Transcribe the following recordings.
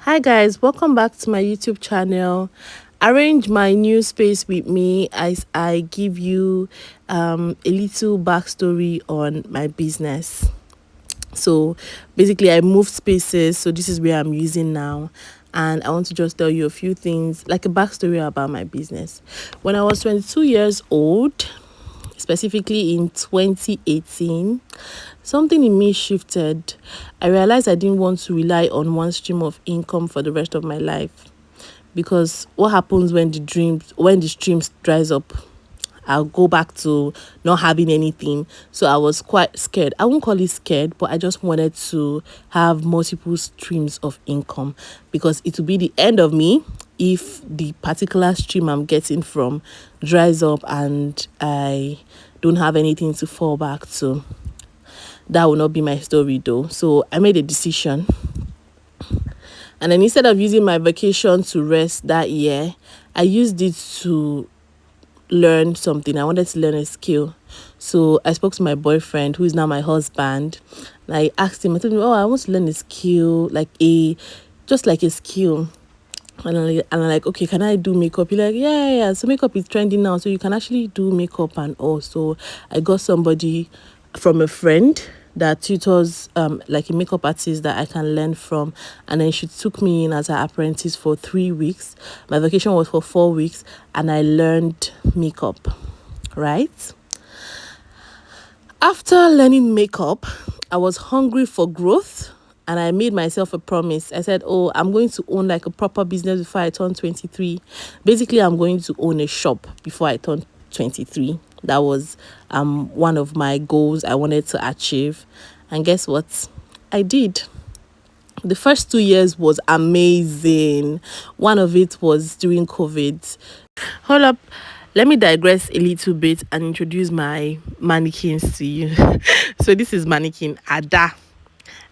Hi guys, welcome back to my YouTube channel. Arrange my new space with me as I give you a little backstory on my business. So basically I moved spaces, so this is where I'm using now, and I want to just tell you a few things, like a backstory about my business. When I was 22 years old, specifically in 2018, something in me shifted. I realized I didn't want to rely on one stream of income for the rest of my life, because what happens when the streams dries up? I'll go back to not having anything. So I was quite scared. I won't call it scared, but I just wanted to have multiple streams of income, because it will be the end of me if the particular stream I'm getting from dries up and I don't have anything to fall back to. That will not be my story though. So I made a decision. And then instead of using my vacation to rest that year, I used it to learn something. I wanted to learn a skill. So I spoke to my boyfriend, who is now my husband. And I asked him, I told him, I want to learn a skill, just like a skill. And I'm like, okay, can I do makeup? He's like, yeah. So makeup is trending now, so you can actually do makeup and all. So I got somebody from a friend that tutors like a makeup artist that I can learn from, and then she took me in as her apprentice for 3 weeks. My vacation was for 4 weeks, and I learned makeup, right? After learning makeup, I was hungry for growth, and I made myself a promise. I said, I'm going to own like a proper business before I turn 23. Basically, I'm going to own a shop before I turn 23. That was one of my goals I wanted to achieve. And guess what? I did. The first 2 years was amazing. One of it was during COVID. Hold up. Let me digress a little bit and introduce my mannequins to you. So this is mannequin Ada.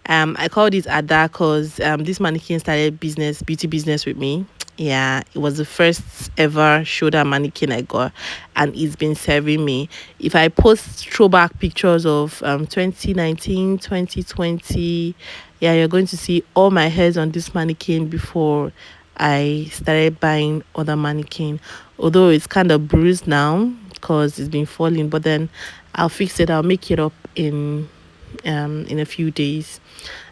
I called it Ada because this mannequin started beauty business with me. Yeah, it was the first ever shoulder mannequin I got, and it's been serving me. If I post throwback pictures of 2019, 2020, yeah, you're going to see all my hairs on this mannequin before I started buying other mannequin. Although it's kind of bruised now because it's been falling, but then I'll fix it. I'll make it up in a few days.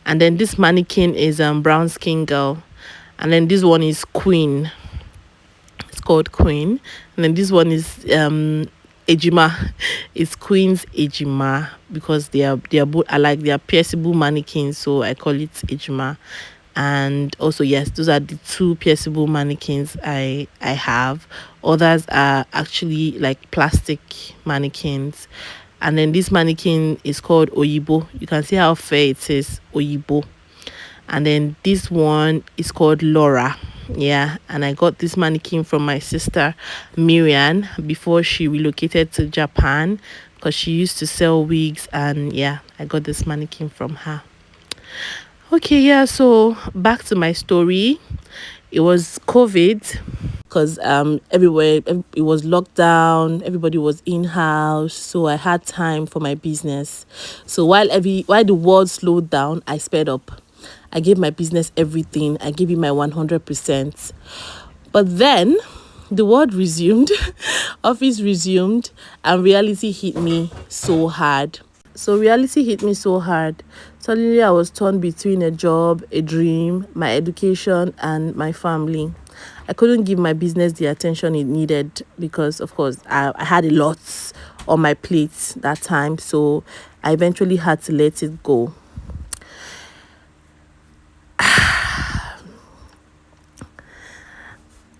And then this mannequin is brown skin girl, and then this one is Queen. It's called Queen. And then this one is Ejima. It's Queen's Ejima, because they are both alike. They are pierceable mannequins, so I call it Ejima. And also, yes, those are the two pierceable mannequins I have. Others are actually like plastic mannequins. And then this mannequin is called Oyibo. You can see how fair it is, Oyibo. And then this one is called Laura. Yeah, and I got this mannequin from my sister Miriam before she relocated to Japan, because she used to sell wigs, and yeah, I got this mannequin from her. Okay, yeah, so back to my story. It was COVID, because everywhere it was locked down, everybody was in house, so I had time for my business. So while the world slowed down, I sped up. I gave my business everything. I gave it my 100%. But then the world resumed, office resumed, and reality hit me so hard. Suddenly, I was torn between a job, a dream, my education, and my family. I couldn't give my business the attention it needed because, of course, I had a lot on my plate that time. So I eventually had to let it go.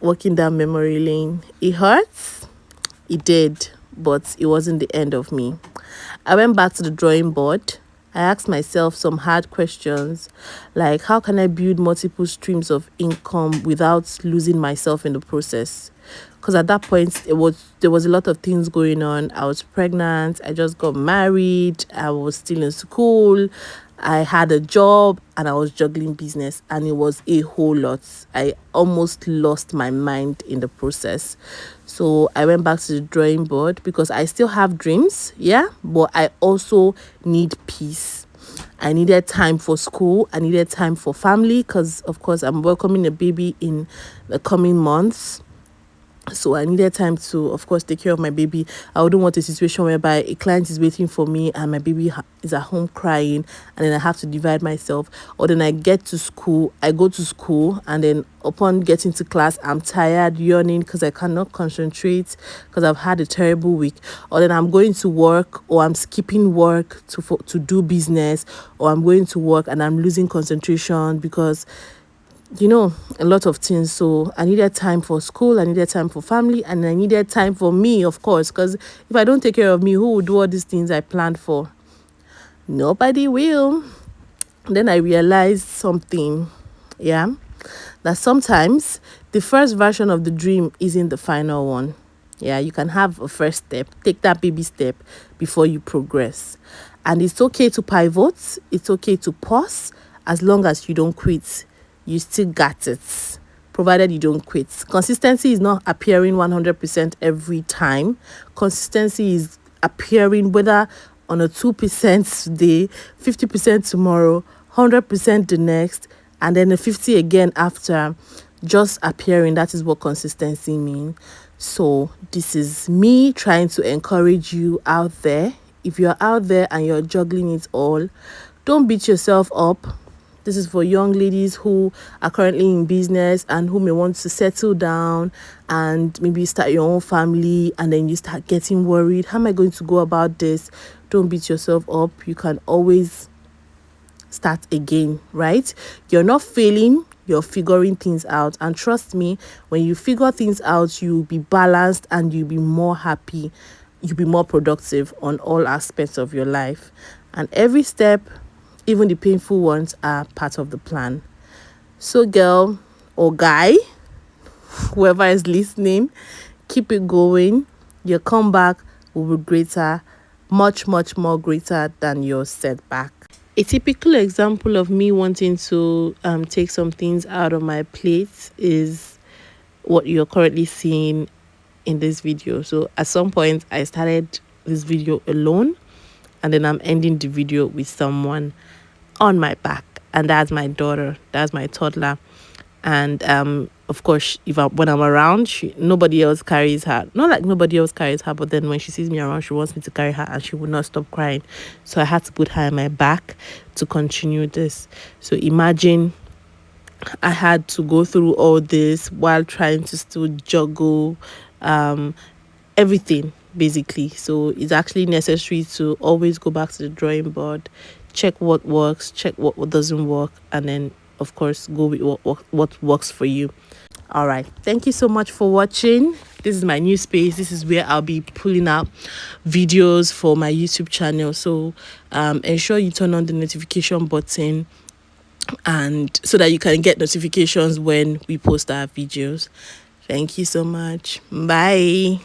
Walking down memory lane, it hurts. It did, but it wasn't the end of me. I went back to the drawing board. I asked myself some hard questions, like how can I build multiple streams of income without losing myself in the process? Because at that point, there was a lot of things going on. I was pregnant. I just got married. I was still in school. I had a job, and I was juggling business, and it was a whole lot. I almost lost my mind in the process. So I went back to the drawing board because I still have dreams, yeah, but I also need peace. I needed time for school. I needed time for family because, of course, I'm welcoming a baby in the coming months. So I needed time to, of course, take care of my baby. I wouldn't want a situation whereby a client is waiting for me and my baby is at home crying, and then I have to divide myself. Or then I get to school, I go to school, and then upon getting to class, I'm tired, yawning because I cannot concentrate because I've had a terrible week. Or then I'm going to work, or I'm skipping work to do business, or I'm going to work and I'm losing concentration because a lot of things. So I needed time for school, I needed time for family, and I needed time for me, of course, because if I don't take care of me, who will do all these things I planned for? Nobody will. Then I realized something, that sometimes the first version of the dream isn't the final one. You can have a first step, take that baby step before you progress. And it's okay to pivot, it's okay to pause, as long as you don't quit. You still got it, provided you don't quit. Consistency is not appearing 100% every time. Consistency is appearing whether on a 2% today, 50% tomorrow, 100% the next, and then a 50 again after. Just appearing, that is what consistency means. So this is me trying to encourage you out there. If you're out there and you're juggling it all, don't beat yourself up. This is for young ladies who are currently in business and who may want to settle down and maybe start your own family, and then you start getting worried. How am I going to go about this? Don't beat yourself up. You can always start again, right? You're not failing. You're figuring things out. And trust me, when you figure things out, you'll be balanced and you'll be more happy. You'll be more productive on all aspects of your life. And every step, even the painful ones, are part of the plan. So girl or guy, whoever is listening, keep it going. Your comeback will be greater, much, much more greater than your setback. A typical example of me wanting to take some things out of my plate is what you're currently seeing in this video. So at some point, I started this video alone, and then I'm ending the video with someone on my back, and that's my daughter, that's my toddler. And of course, when I'm around, nobody else carries her. Not like nobody else carries her, but then when she sees me around, she wants me to carry her, and she would not stop crying. So I had to put her on my back to continue this. So imagine I had to go through all this while trying to still juggle everything, basically. So it's actually necessary to always go back to the drawing board, check what works, check what doesn't work, and then of course go with what works for you. All right, thank you so much for watching. This is my new space. This is where I'll be pulling out videos for my YouTube channel. So ensure you turn on the notification button, and so that you can get notifications when we post our videos. Thank you so much. Bye.